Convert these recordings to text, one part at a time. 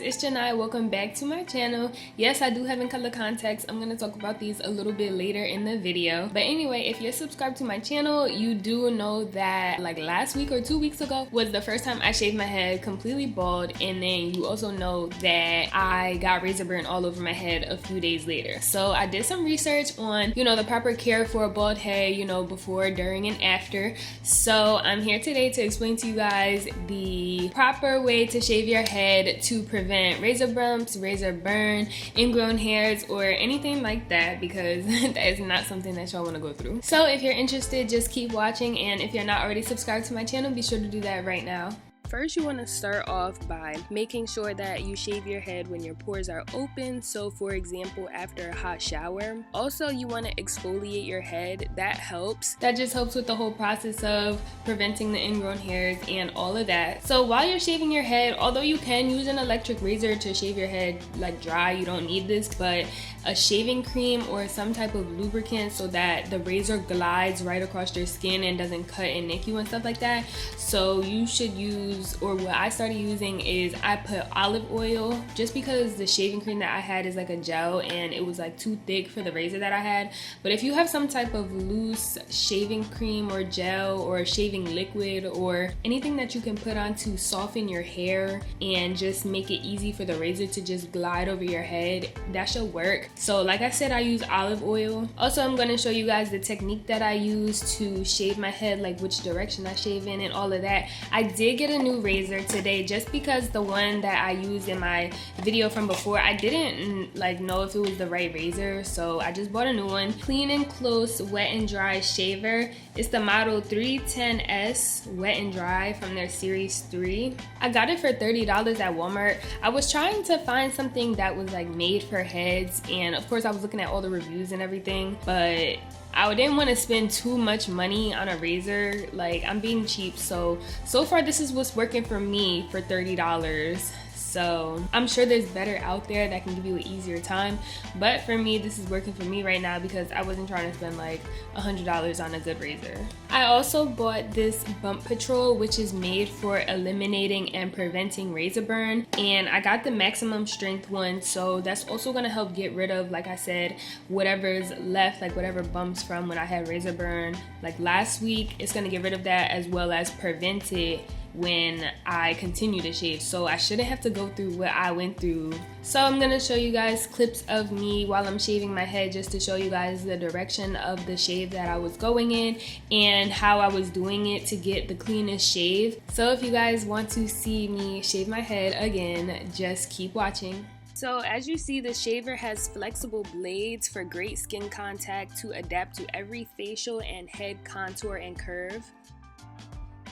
it's Janai. Welcome back to my channel. Yes, I do have in color contacts. I'm going to talk about these a little bit later in the video. But anyway, if you're subscribed to my channel, you do know that like last week or 2 weeks ago was the first time I shaved my head completely bald. And then you also know that I got razor burn all over my head a few days later. So I did some research on, the proper care for a bald head, before, during, and after. So I'm here today to explain to you guys the proper way to shave your head to prevent razor bumps, razor burn, ingrown hairs, or anything like that, because that is not something that y'all want to go through. So if you're interested, just keep watching, and if you're not already subscribed to my channel, be sure to do that right now. First, you want to start off by making sure that you shave your head when your pores are open. So for example, after a hot shower. Also, you want to exfoliate your head. That helps. That just helps with the whole process of preventing the ingrown hairs and all of that. So while you're shaving your head, although you can use an electric razor to shave your head like dry, you don't need this, but a shaving cream or some type of lubricant so that the razor glides right across your skin and doesn't cut and nick you and stuff like that. So you should use, or what I started using is I put olive oil, just because the shaving cream that I had is like a gel and it was like too thick for the razor that I had. But if you have some type of loose shaving cream or gel or shaving liquid or anything that you can put on to soften your hair and just make it easy for the razor to just glide over your head, that should work. So like I said, I use olive oil. Also, I'm going to show you guys the technique that I use to shave my head, like which direction I shave in and all of that. I did get a new razor today just because the one that I used in my video from before, I didn't know if it was the right razor, so I just bought a new one. Clean and Close Wet and Dry Shaver. It's the model 310S Wet and Dry from their series 3. I got it for $30 at Walmart. I was trying to find something that was like made for heads, and of course I was looking at all the reviews and everything, but I didn't want to spend too much money on a razor. Like, I'm being cheap, so far this is what's working for me for $30. So I'm sure there's better out there that can give you an easier time, but for me, this is working for me right now because I wasn't trying to spend like $100 on a good razor. I also bought this Bump Patrol, which is made for eliminating and preventing razor burn, and I got the maximum strength one, so that's also going to help get rid of, like I said, whatever's left, like whatever bumps from when I had razor burn like last week. It's going to get rid of that as well as prevent it when I continue to shave, so I shouldn't have to go through what I went through. So I'm gonna show you guys clips of me while I'm shaving my head, just to show you guys the direction of the shave that I was going in and how I was doing it to get the cleanest shave. So if you guys want to see me shave my head again, just keep watching. So as you see, the shaver has flexible blades for great skin contact to adapt to every facial and head contour and curve.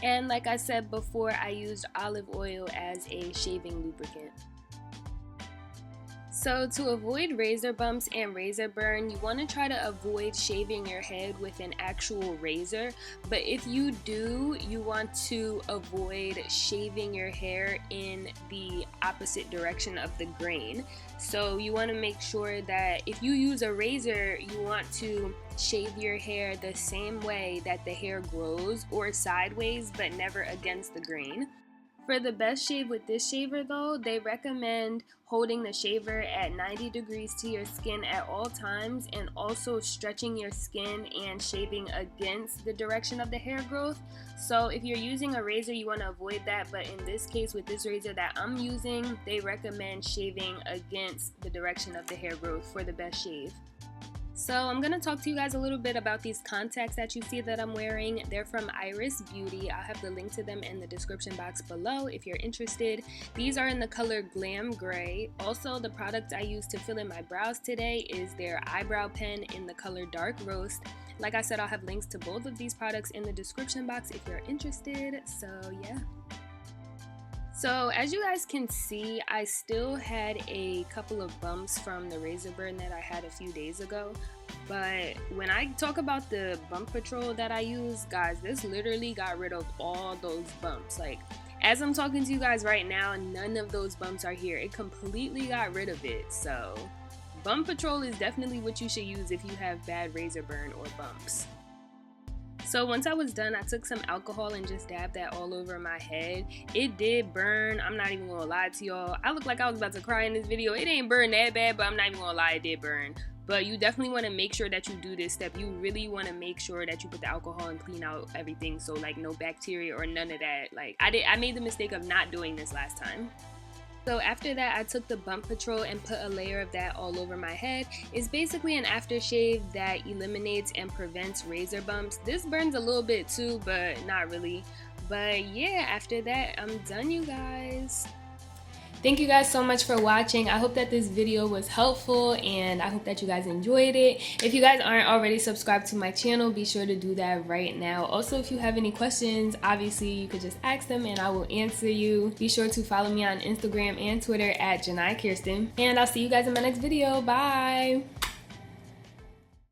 And like I said before, I used olive oil as a shaving lubricant. So to avoid razor bumps and razor burn, you want to try to avoid shaving your head with an actual razor. But if you do, you want to avoid shaving your hair in the opposite direction of the grain. So you want to make sure that if you use a razor, you want to shave your hair the same way that the hair grows, or sideways, but never against the grain. For the best shave with this shaver though, they recommend holding the shaver at 90 degrees to your skin at all times, and also stretching your skin and shaving against the direction of the hair growth. So if you're using a razor, you want to avoid that, but in this case with this razor that I'm using, they recommend shaving against the direction of the hair growth for the best shave. So I'm going to talk to you guys a little bit about these contacts that you see that I'm wearing. They're from Iris Beauty. I'll have the link to them in the description box below if you're interested. These are in the color Glam Gray. Also, the product I used to fill in my brows today is their eyebrow pen in the color Dark Roast. Like I said, I'll have links to both of these products in the description box if you're interested. So yeah. So as you guys can see, I still had a couple of bumps from the razor burn that I had a few days ago. But when I talk about the Bump Patrol that I use, guys, this literally got rid of all those bumps. Like, as I'm talking to you guys right now, none of those bumps are here. It completely got rid of it. So Bump Patrol is definitely what you should use if you have bad razor burn or bumps. So once I was done, I took some alcohol and just dabbed that all over my head. It did burn. I'm not even gonna lie to y'all. I look like I was about to cry in this video. It ain't burn that bad, but I'm not even gonna lie, it did burn. But you definitely want to make sure that you do this step. You really want to make sure that you put the alcohol and clean out everything, so like no bacteria or none of that. Like I made the mistake of not doing this last time. So after that, I took the Bump Patrol and put a layer of that all over my head. It's basically an aftershave that eliminates and prevents razor bumps. This burns a little bit too, but not really. But yeah, after that, I'm done, you guys. Thank you guys so much for watching. I hope that this video was helpful and I hope that you guys enjoyed it. If you guys aren't already subscribed to my channel, be sure to do that right now. Also, if you have any questions, obviously you could just ask them and I will answer you. Be sure to follow me on Instagram and Twitter at Janai Kirsten. And I'll see you guys in my next video. Bye!